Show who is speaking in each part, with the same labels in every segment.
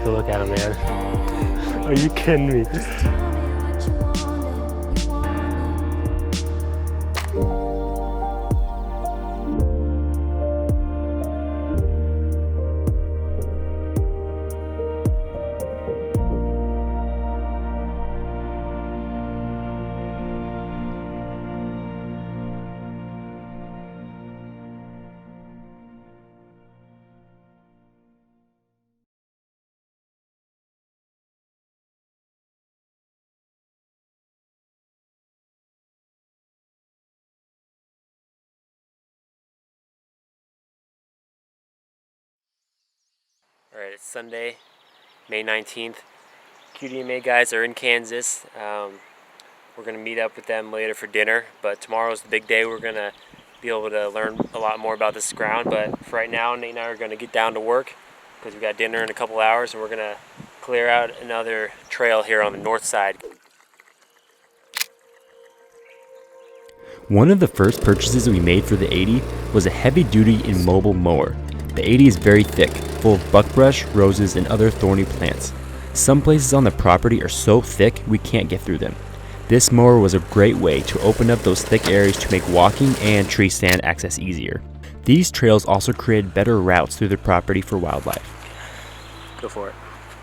Speaker 1: Look at him, man. Are you kidding me? All right, it's Sunday, May 19th. QDMA guys are in Kansas. We're going to meet up with them later for dinner, but tomorrow's the big day. We're going to be able to learn a lot more about this ground, but for right now, Nate and I are going to get down to work because we've got dinner in a couple hours, and we're going to clear out another trail here on the north side.
Speaker 2: One of the first purchases we made for the 80 was a heavy-duty immobile mower. The 80 is very thick, full of buckbrush, roses, and other thorny plants. Some places on the property are so thick we can't get through them. This mower was a great way to open up those thick areas to make walking and tree stand access easier. These trails also created better routes through the property for wildlife.
Speaker 1: Go for it.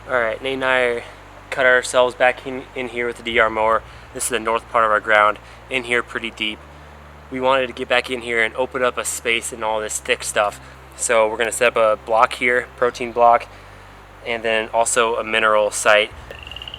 Speaker 1: All right, Nate and I cut ourselves back in here with the DR mower. This is the north part of our ground, in here pretty deep. We wanted to get back in here and open up a space in all this thick stuff. So we're going to set up a block here, protein block, and then also a mineral site.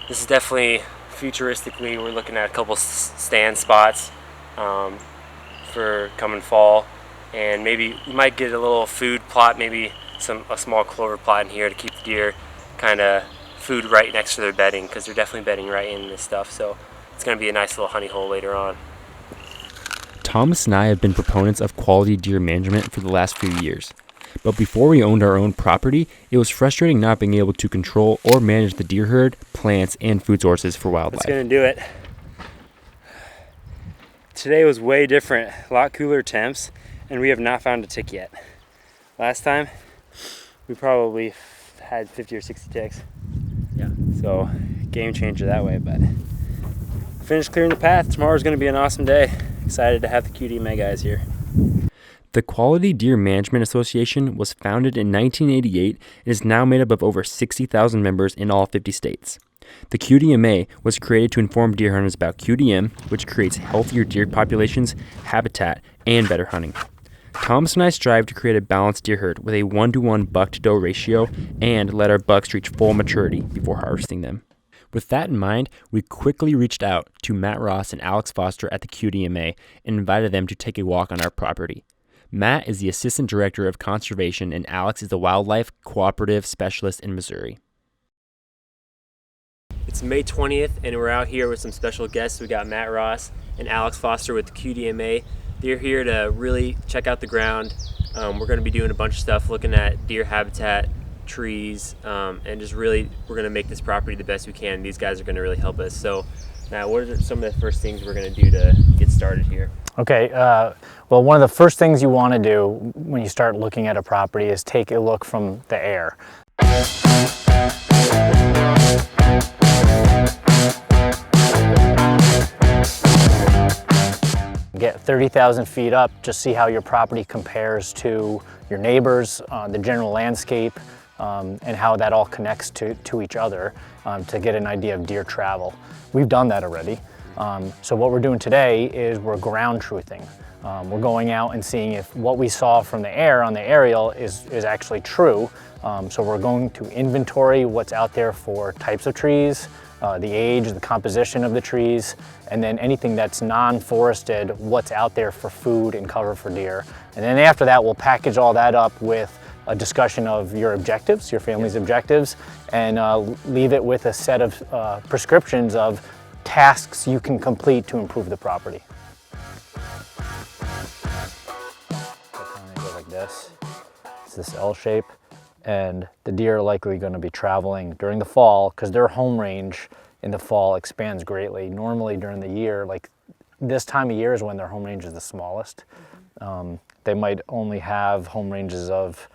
Speaker 1: This is definitely futuristically, we're looking at a couple stand spots for coming fall, and maybe you might get a little food plot, maybe a small clover plot in here to keep the deer kind of food right next to their bedding, because they're definitely bedding right in this stuff. So it's going to be a nice little honey hole later on.
Speaker 2: Thomas and I have been proponents of quality deer management for the last few years. But before we owned our own property, it was frustrating not being able to control or manage the deer herd, plants, and food sources for wildlife.
Speaker 1: That's going to do it. Today was way different, a lot cooler temps, and we have not found a tick yet. Last time, we probably had 50 or 60 ticks. Yeah. So, game changer that way, but finished clearing the path. Tomorrow's going to be an awesome day. Excited to have the QDMA guys here.
Speaker 2: The Quality Deer Management Association was founded in 1988 and is now made up of over 60,000 members in all 50 states. The QDMA was created to inform deer hunters about QDM, which creates healthier deer populations, habitat, and better hunting. Thomas and I strive to create a balanced deer herd with a 1-to-1 buck-to-doe ratio and let our bucks reach full maturity before harvesting them. With that in mind, we quickly reached out to Matt Ross and Alex Foster at the QDMA and invited them to take a walk on our property. Matt is the Assistant Director of Conservation and Alex is the Wildlife Cooperative Specialist in Missouri.
Speaker 1: It's May 20th and we're out here with some special guests. We got Matt Ross and Alex Foster with the QDMA. They're here to really check out the ground. We're going to be doing a bunch of stuff, looking at deer habitat, trees, and just really, we're going to make this property the best we can. These guys are going to really help us. So Matt, what are some of the first things we're going to do to get started here?
Speaker 3: Okay, well, one of the first things you want to do when you start looking at a property is take a look from the air. 30,000 feet up, just see how your property compares to your neighbors, the general landscape, and how that all connects to each other to get an idea of deer travel. We've done that already. So what we're doing today is we're ground truthing. We're going out and seeing if what we saw from the air on the aerial is actually true. So we're going to inventory what's out there for types of trees, the age, the composition of the trees, and then anything that's non-forested, what's out there for food and cover for deer. And then after that, we'll package all that up with a discussion of your objectives, your family's objectives, and leave it with a set of prescriptions of tasks you can complete to improve the property. Go like this. It's this L shape, and the deer are likely going to be traveling during the fall because their home range in the fall expands greatly. Normally during the year, like this time of year is when their home range is the smallest. They might only have home ranges of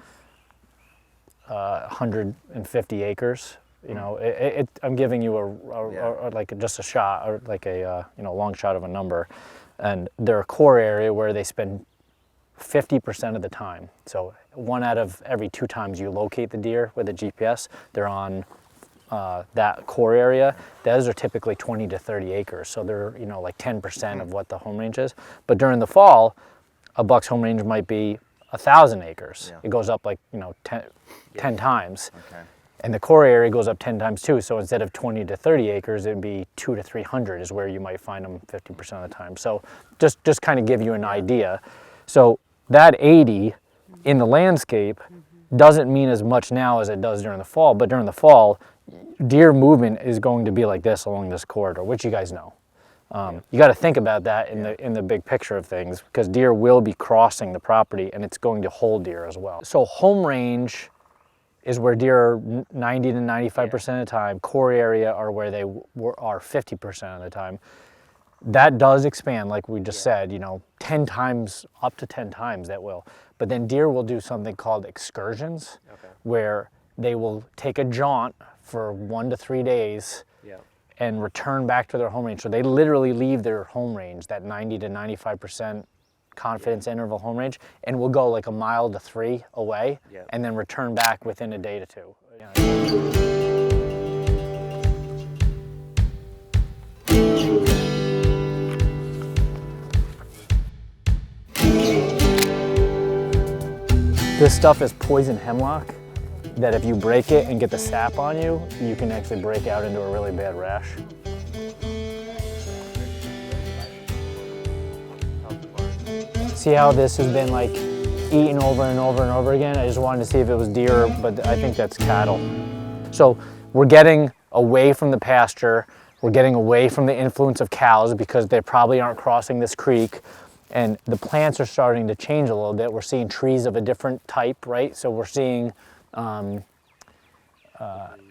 Speaker 3: 150 acres. You know, I'm giving you like just a shot, or like a long shot of a number, and they're a core area where they spend 50% of the time. So 1 out of every 2 times you locate the deer with a GPS, they're on that core area. Those are typically 20 to 30 acres, so they're like 10% of what the home range is. But during the fall, a buck's home range might be 1,000 acres. Yeah. It goes up like 10 times. Okay. And the core area goes up 10 times too. So instead of 20 to 30 acres, it'd be 200 to 300 is where you might find them 50% of the time. So just kind of give you an idea. So that 80 in the landscape doesn't mean as much now as it does during the fall. But during the fall, deer movement is going to be like this along this corridor, which you guys know. You got to think about that in the big picture of things, because deer will be crossing the property and it's going to hold deer as well. So home range is where deer are 90 to 95% of the time. Core area are where they are 50% of the time. That does expand, like we just said, 10 times, up to 10 times that will. But then deer will do something called excursions, where they will take a jaunt for 1 to 3 days and return back to their home range. So they literally leave their home range, that 90 to 95% confidence interval home range, and will go like 1 mile to 3 away, and then return back within a day to 2. This stuff is poison hemlock that if you break it and get the sap on you, you can actually break out into a really bad rash. See how this has been like eaten over and over and over again? I just wanted to see if it was deer, but I think that's cattle. So we're getting away from the pasture, we're getting away from the influence of cows because they probably aren't crossing this creek, and the plants are starting to change a little bit. We're seeing trees of a different type, right? So we're seeing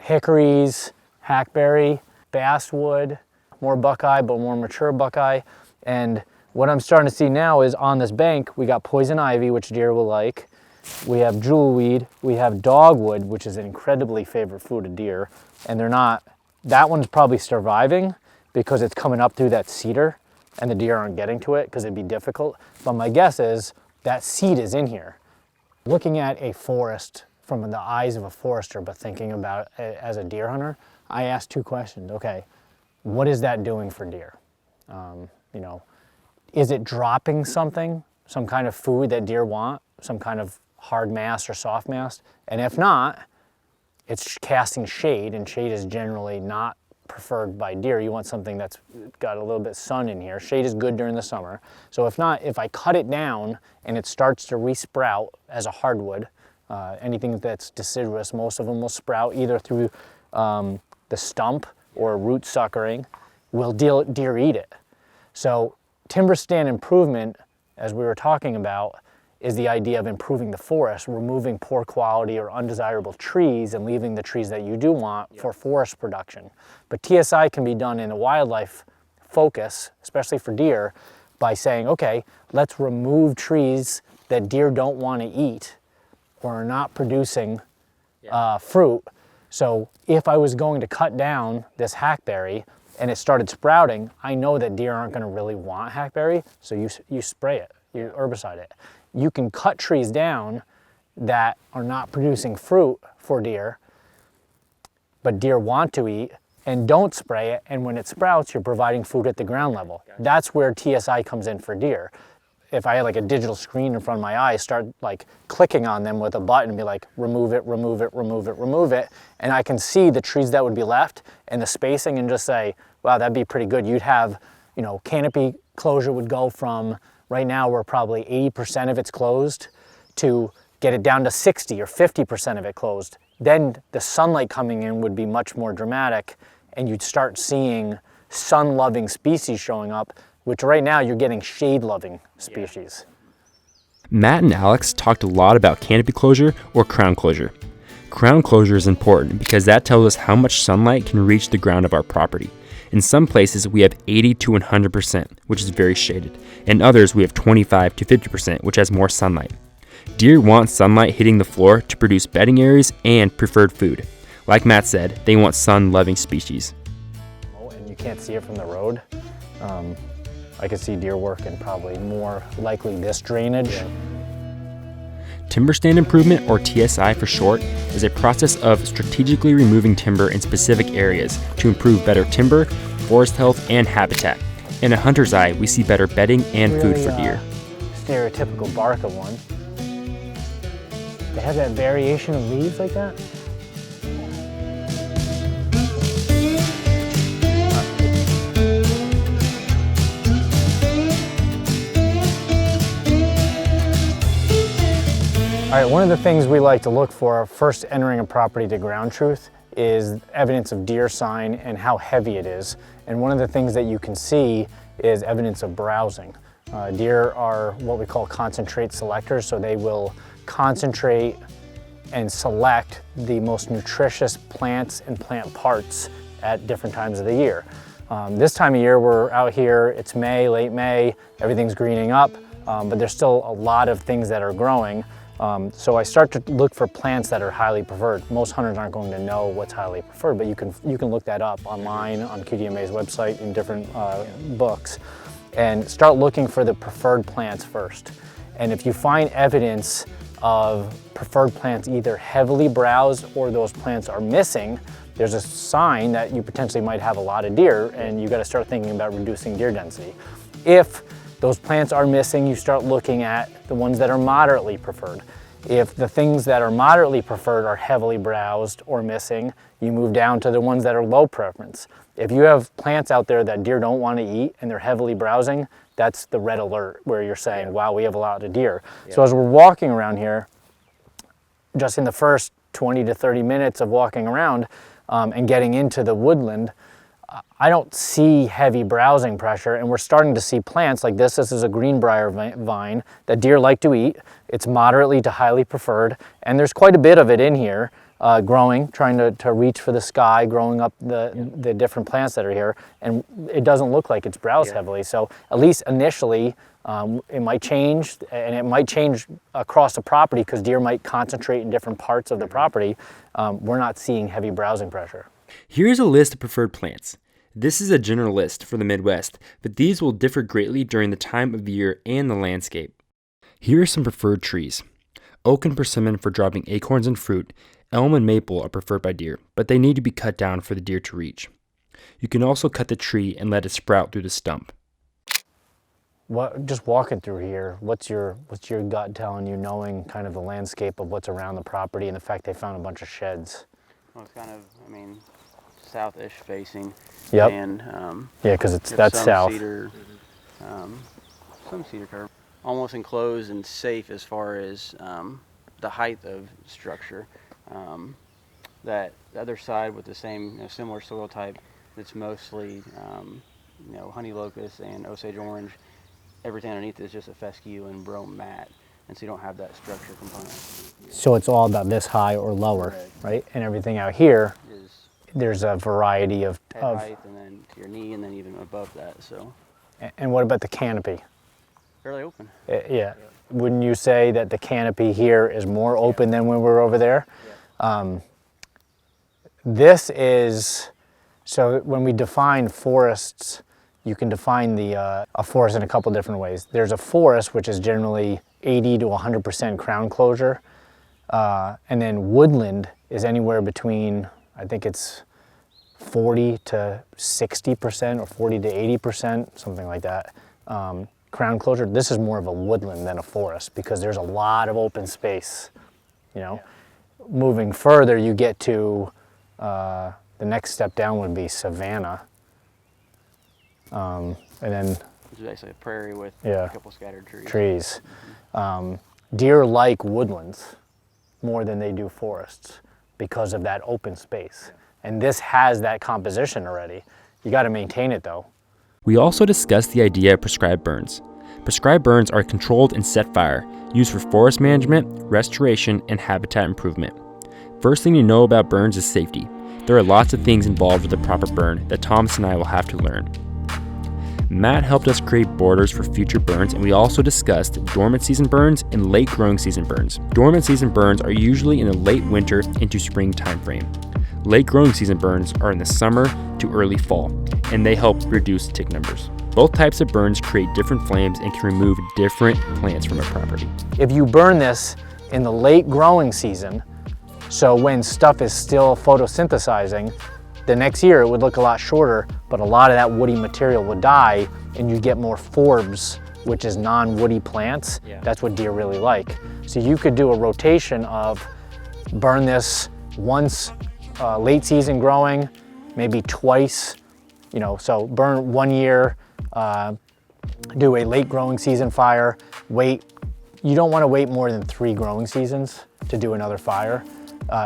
Speaker 3: hickories, hackberry, basswood, more buckeye, but more mature buckeye. And what I'm starting to see now is on this bank, we got poison ivy, which deer will like. We have jewelweed, we have dogwood, which is an incredibly favorite food of deer. And that one's probably surviving because it's coming up through that cedar and the deer aren't getting to it because it'd be difficult. But my guess is that seed is in here. Looking at a forest from the eyes of a forester, but thinking about it as a deer hunter, I asked 2 questions. Okay, what is that doing for deer? Is it dropping something, some kind of food that deer want, some kind of hard mass or soft mass? And if not, it's casting shade, and shade is generally not preferred by deer. You want something that's got a little bit of sun in here. Shade is good during the summer. So if not, if I cut it down and it starts to resprout as a hardwood, anything that's deciduous, most of them will sprout either through the stump or root suckering, will deer eat it. So timber stand improvement, as we were talking about, is the idea of improving the forest, removing poor quality or undesirable trees and leaving the trees that you do want for forest production. But TSI can be done in a wildlife focus, especially for deer, by saying, okay, let's remove trees that deer don't want to eat or are not producing fruit. So if I was going to cut down this hackberry, and it started sprouting, I know that deer aren't going to really want hackberry, so you spray it, you herbicide it. You can cut trees down that are not producing fruit for deer, but deer want to eat, and don't spray it, and when it sprouts, you're providing food at the ground level. That's where TSI comes in for deer. If I had like a digital screen in front of my eye, start like clicking on them with a button and be like, remove it, remove it, remove it, remove it, and I can see the trees that would be left and the spacing and just say, wow, that'd be pretty good. You'd have, you know, canopy closure would go from, right now we're probably 80% of it's closed, to get it down to 60 or 50% of it closed. Then the sunlight coming in would be much more dramatic, and you'd start seeing sun-loving species showing up, which right now you're getting shade-loving species.
Speaker 2: Matt and Alex talked a lot about canopy closure or crown closure. Crown closure is important because that tells us how much sunlight can reach the ground of our property. In some places we have 80 to 100%, which is very shaded. In others we have 25 to 50%, which has more sunlight. Deer want sunlight hitting the floor to produce bedding areas and preferred food. Like Matt said, they want sun-loving species.
Speaker 3: Oh, and you can't see it from the road. I could see deer working probably more likely this drainage. Yeah.
Speaker 2: Timber stand improvement, or TSI for short, is a process of strategically removing timber in specific areas to improve better timber, forest health, and habitat. In a hunter's eye, we see better bedding and
Speaker 3: really,
Speaker 2: food for deer.
Speaker 3: Stereotypical bark of one. They have that variation of leaves like that? All right, one of the things we like to look for first entering a property to ground truth is evidence of deer sign and how heavy it is. And one of the things that you can see is evidence of browsing. Deer are what we call concentrate selectors, so they will concentrate and select the most nutritious plants and plant parts at different times of the year. This time of year we're out here, it's May, late May, everything's greening up, but there's still a lot of things that are growing. So I start to look for plants that are highly preferred. Most hunters aren't going to know what's highly preferred, but you can look that up online on QDMA's website in different books, and start looking for the preferred plants first. And if you find evidence of preferred plants either heavily browsed or those plants are missing, there's a sign that you potentially might have a lot of deer, and you got to start thinking about reducing deer density. If those plants are missing, you start looking at the ones that are moderately preferred. If the things that are moderately preferred are heavily browsed or missing, you move down to the ones that are low preference. If you have plants out there that deer don't want to eat and they're heavily browsing, that's the red alert where you're saying, wow, we have a lot of deer. So as we're walking around here, just in the first 20 to 30 minutes of walking around and getting into the woodland, I don't see heavy browsing pressure, and we're starting to see plants like this. This is a greenbrier vine that deer like to eat. It's moderately to highly preferred, and there's quite a bit of it in here growing, trying to reach for the sky, growing up the different plants that are here, and it doesn't look like it's browsed heavily. So at least initially, it might change, and it might change across the property because deer might concentrate in different parts of the property. We're not seeing heavy browsing pressure.
Speaker 2: Here's a list of preferred plants. This is a general list for the Midwest, but these will differ greatly during the time of year and the landscape. Here are some preferred trees. Oak and persimmon for dropping acorns and fruit. Elm and maple are preferred by deer, but they need to be cut down for the deer to reach. You can also cut the tree and let it sprout through the stump.
Speaker 3: Just walking through here, what's your gut telling you, knowing kind of the landscape of what's around the property and the fact they found a bunch of sheds?
Speaker 4: Well, it's kind of, south-ish facing.
Speaker 3: Yep.
Speaker 4: And
Speaker 3: yeah, because that's south.
Speaker 4: Some cedar cover. Almost enclosed and safe as far as the height of structure. That the other side with the same similar soil type, it's mostly honey locust and Osage orange. Everything underneath is just a fescue and brome mat, and so you don't have that structure component.
Speaker 3: So it's all about this high or lower, right? And everything out here, there's a variety of
Speaker 4: height, and then to your knee, and then even above that. So.
Speaker 3: And what about the canopy?
Speaker 4: Fairly open.
Speaker 3: Yeah. Wouldn't you say that the canopy here is more open than when we were over there?
Speaker 4: Yeah.
Speaker 3: This is So when we define forests, you can define a forest in a couple different ways. There's a forest, which is generally 80 to 100% crown closure. And then woodland is anywhere between, I think it's 40 to 60% or 40 to 80%, something like that. Crown closure, this is more of a woodland than a forest because there's a lot of open space, you know. Yeah. Moving further, you get to, the next step down would be savanna. And then
Speaker 4: It's basically a prairie with
Speaker 3: yeah,
Speaker 4: a couple scattered trees.
Speaker 3: Deer like woodlands more than they do forests because of that open space. And this has that composition already. You got to maintain it though.
Speaker 2: We also discussed the idea of prescribed burns. Prescribed burns are controlled and set fire, used for forest management, restoration, and habitat improvement. First thing you know about burns is safety. There are lots of things involved with a proper burn that Thomas and I will have to learn. Matt helped us create borders for future burns, and we also discussed dormant season burns and late growing season burns. Dormant season burns are usually in the late winter into spring timeframe. Late growing season burns are in the summer to early fall, and they help reduce tick numbers. Both types of burns create different flames and can remove different plants from a property.
Speaker 3: If you burn this in the late growing season, so when stuff is still photosynthesizing, the next year it would look a lot shorter, but a lot of that woody material would die and you get more forbs, which is non-woody plants. Yeah. That's what deer really like. So you could do a rotation of burn this once late season growing, maybe twice, you know, so burn 1 year, do a late growing season fire, wait. You don't want to wait more than 3 growing seasons to do another fire.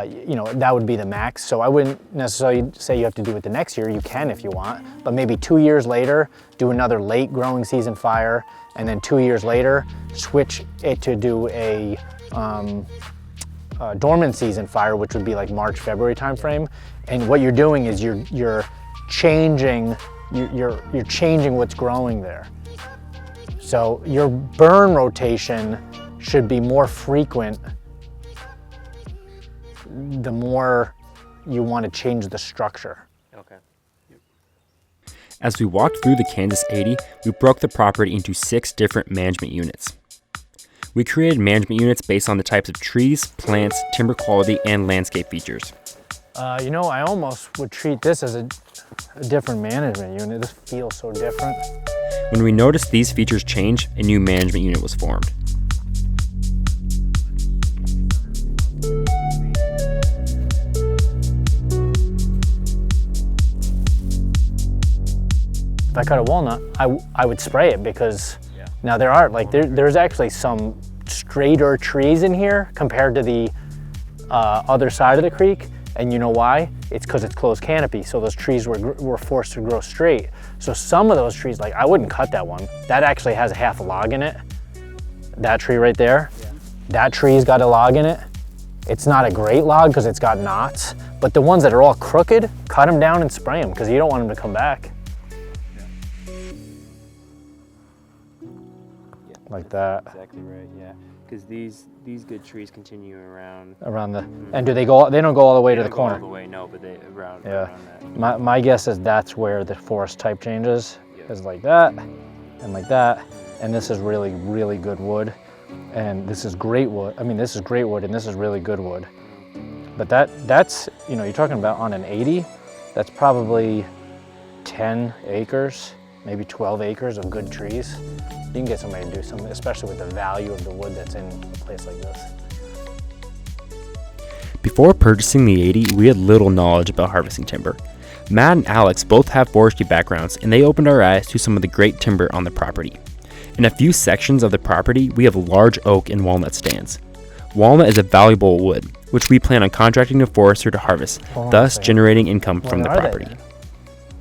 Speaker 3: You know, that would be the max. So I wouldn't necessarily say you have to do it the next year. You can if you want, but maybe 2 years later, do another late growing season fire, and then 2 years later, switch it to do a dormant season fire, which would be like March, February timeframe. And what you're doing is you're changing what's growing there. So your burn rotation should be more frequent the more you want to change the structure.
Speaker 1: Okay.
Speaker 2: As we walked through the Kansas 80, we broke the property into 6 different management units. We created management units based on the types of trees, plants, timber quality, and landscape features.
Speaker 3: You know, I almost would treat this as a different management unit. This feels so different.
Speaker 2: When we noticed these features change, a new management unit was formed.
Speaker 3: If I cut a walnut, I would spray it because now there are, like, there's actually some straighter trees in here compared to the other side of the creek. And you know why? It's because it's closed canopy. So those trees were forced to grow straight. So some of those trees, like I wouldn't cut that one. That actually has a half a log in it. That tree right there, that tree's got a log in it. It's not a great log because it's got knots, but the ones that are all crooked, cut them down and spray them because you don't want them to come back. Like that.
Speaker 1: Exactly right, yeah. Because these good trees continue around
Speaker 3: the, and do they go? They don't go all the way to the corner.
Speaker 1: All the way, no, but they around.
Speaker 3: Yeah.
Speaker 1: Around that.
Speaker 3: My guess is that's where the forest type changes. Is like that, and like that, and this is really good wood, and this is great wood. I mean, this is great wood, and this is really good wood. But that's you know, you're talking about on an 80, that's probably 10 acres, maybe 12 acres of good trees. You can get somebody to do something, especially with the value of the wood that's in a place like this.
Speaker 2: Before purchasing the 80, we had little knowledge about harvesting timber. Matt and Alex both have forestry backgrounds, and they opened our eyes to some of the great timber on the property. In a few sections of the property, we have large oak and walnut stands. Walnut is a valuable wood, which we plan on contracting to forester to harvest, thus generating income from the property.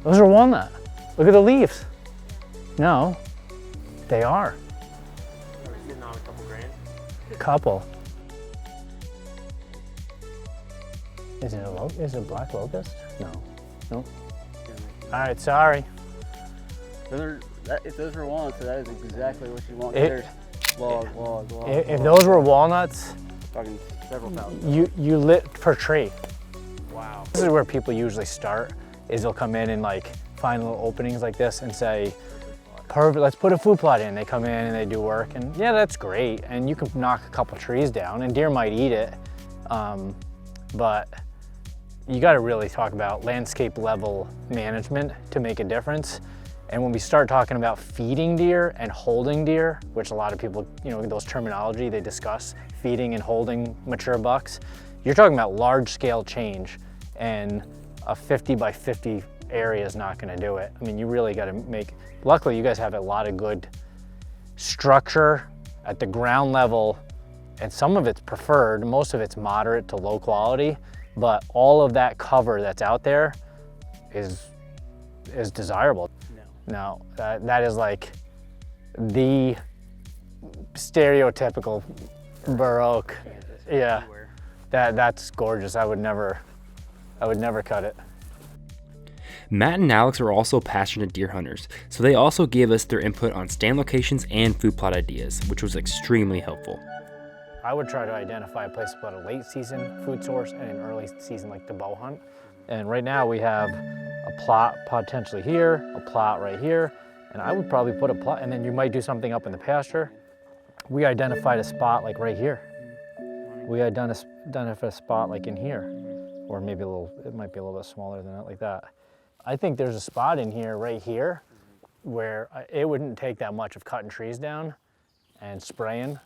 Speaker 3: Those are walnut. Look at the leaves. No. They are.
Speaker 1: Are we sitting on a couple grand?
Speaker 3: Couple. Is it a black locust? No. Nope. All right, sorry.
Speaker 4: If those were walnuts, that is exactly what you want. There's log.
Speaker 3: If those were walnuts,
Speaker 4: talking several thousand.
Speaker 3: you lit per tree.
Speaker 1: Wow.
Speaker 3: This is where people usually start, is they'll come in and like find little openings like this and say, perfect, let's put a food plot in. They come in and they do work, and yeah, that's great. And you can knock a couple trees down and deer might eat it. But you got to really talk about landscape level management to make a difference. And when we start talking about feeding deer and holding deer, which a lot of people, those terminology they discuss, feeding and holding mature bucks, you're talking about large scale change, and a 50 by 50 area is not going to do it. I mean, you really got to luckily you guys have a lot of good structure at the ground level, and some of it's preferred, most of it's moderate to low quality, but all of that cover that's out there is desirable. No, that is like the stereotypical bur oak. Yeah, that's gorgeous. I would never cut it.
Speaker 2: Matt and Alex are also passionate deer hunters, so they also gave us their input on stand locations and food plot ideas, which was extremely helpful.
Speaker 3: I would try to identify a place to put a late season food source and an early season like the bow hunt. And right now we have a plot potentially here, a plot right here, and I would probably put a plot, and then you might do something up in the pasture. We identified a spot like right here. We identified a spot like in here, or maybe it might be a little bit smaller than that, like that. I think there's a spot in here, right here, where it wouldn't take that much of cutting trees down and spraying.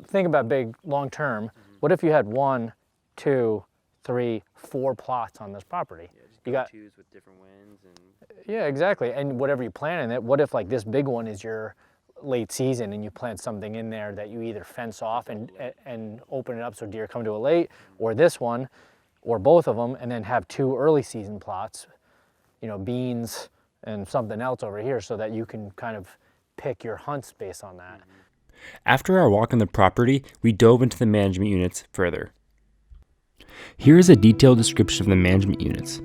Speaker 3: Think about big, long term. What if you had 1, 2, 3, 4 plots on this property?
Speaker 2: Yeah, just
Speaker 3: you got
Speaker 2: twos with different winds and.
Speaker 3: Yeah, exactly. And whatever you plant in it, what if like this big one is your late season and you plant something in there that you either fence off and open it up so deer come to it late, or this one, or both of them, and then have 2 early season plots, beans and something else over here, so that you can kind of pick your hunts based on that.
Speaker 2: After our walk on the property, we dove into the management units further. Here is a detailed description of the management units.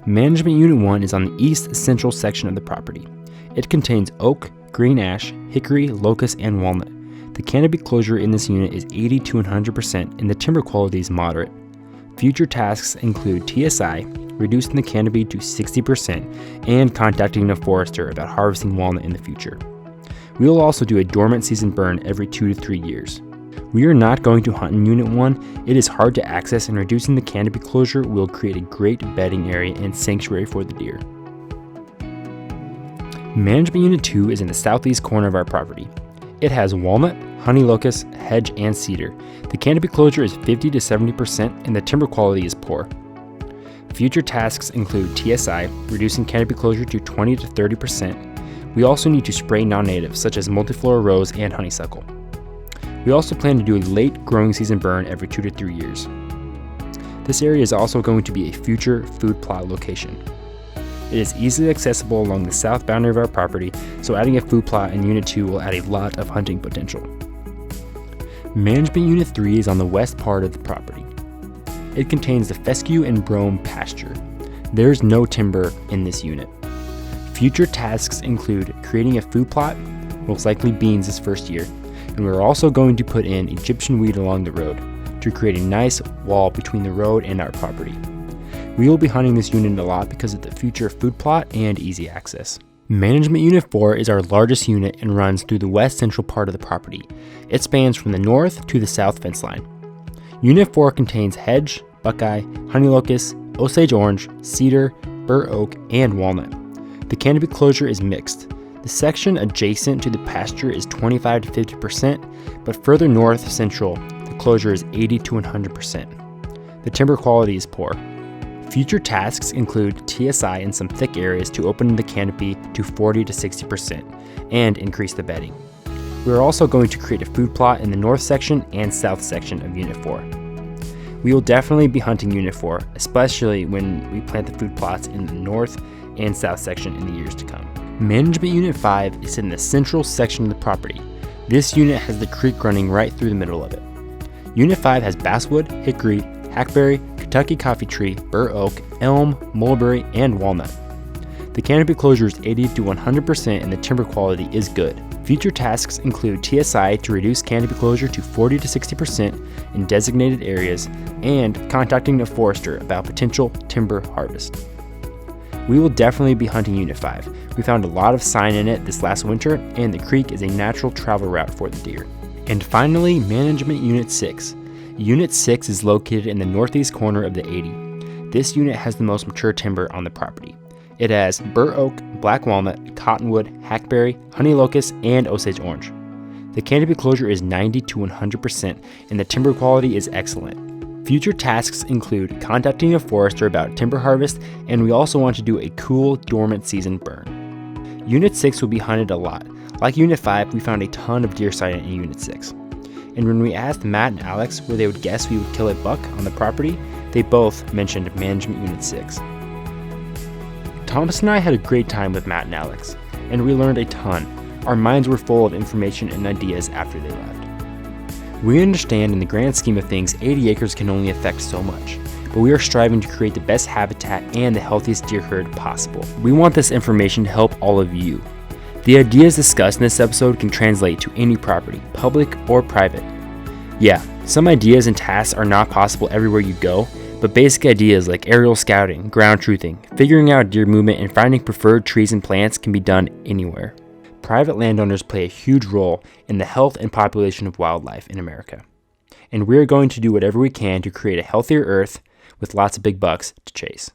Speaker 2: Management Unit 1 is on the east central section of the property. It contains oak, green ash, hickory, locust, and walnut. The canopy closure in this unit is 80 to 100%, and the timber quality is moderate. Future tasks include TSI, reducing the canopy to 60%, and contacting a forester about harvesting walnut in the future. We will also do a dormant season burn every 2 to 3 years. We are not going to hunt in Unit 1. It is hard to access, and reducing the canopy closure will create a great bedding area and sanctuary for the deer. Management Unit 2 is in the southeast corner of our property. It has walnut, honey locust, hedge, and cedar. The canopy closure is 50 to 70%, and the timber quality is poor. Future tasks include TSI, reducing canopy closure to 20 to 30%. We also need to spray non-natives such as multiflora rose and honeysuckle. We also plan to do a late growing season burn every 2 to 3 years. This area is also going to be a future food plot location. It is easily accessible along the south boundary of our property, so adding a food plot in Unit 2 will add a lot of hunting potential. Management Unit 3 is on the west part of the property. It contains the fescue and brome pasture. There is no timber in this unit. Future tasks include creating a food plot, most likely beans this first year, and we're also going to put in Egyptian wheat along the road to create a nice wall between the road and our property. We will be hunting this unit a lot because of the future food plot and easy access. Management Unit 4 is our largest unit and runs through the west central part of the property. It spans from the north to the south fence line. Unit 4 contains hedge, buckeye, honey locust, Osage orange, cedar, bur oak, and walnut. The canopy closure is mixed. The section adjacent to the pasture is 25 to 50%, but further north central, the closure is 80 to 100%. The timber quality is poor. Future tasks include TSI in some thick areas to open the canopy to 40 to 60% and increase the bedding. We are also going to create a food plot in the north section and south section of Unit 4. We will definitely be hunting Unit 4, especially when we plant the food plots in the north and south section in the years to come. Management Unit 5 is in the central section of the property. This unit has the creek running right through the middle of it. Unit 5 has basswood, hickory, hackberry, Kentucky coffee tree, bur oak, elm, mulberry, and walnut. The canopy closure is 80 to 100% and the timber quality is good. Future tasks include TSI to reduce canopy closure to 40 to 60% in designated areas and contacting a forester about potential timber harvest. We will definitely be hunting Unit 5. We found a lot of sign in it this last winter, and the creek is a natural travel route for the deer. And finally, Management Unit 6. Unit 6 is located in the northeast corner of the 80. This unit has the most mature timber on the property. It has bur oak, black walnut, cottonwood, hackberry, honey locust, and Osage orange. The canopy closure is 90 to 100%, and the timber quality is excellent. Future tasks include contacting a forester about timber harvest, and we also want to do a cool, dormant season burn. Unit 6 will be hunted a lot. Like Unit 5, we found a ton of deer sighting in Unit 6. And when we asked Matt and Alex where they would guess we would kill a buck on the property, they both mentioned Management Unit 6. Thomas and I had a great time with Matt and Alex, and we learned a ton. Our minds were full of information and ideas after they left. We understand in the grand scheme of things 80 acres can only affect so much, but we are striving to create the best habitat and the healthiest deer herd possible. We want this information to help all of you. The ideas discussed in this episode can translate to any property, public or private. Yeah, some ideas and tasks are not possible everywhere you go, but basic ideas like aerial scouting, ground truthing, figuring out deer movement, and finding preferred trees and plants can be done anywhere. Private landowners play a huge role in the health and population of wildlife in America. And we're going to do whatever we can to create a healthier earth with lots of big bucks to chase.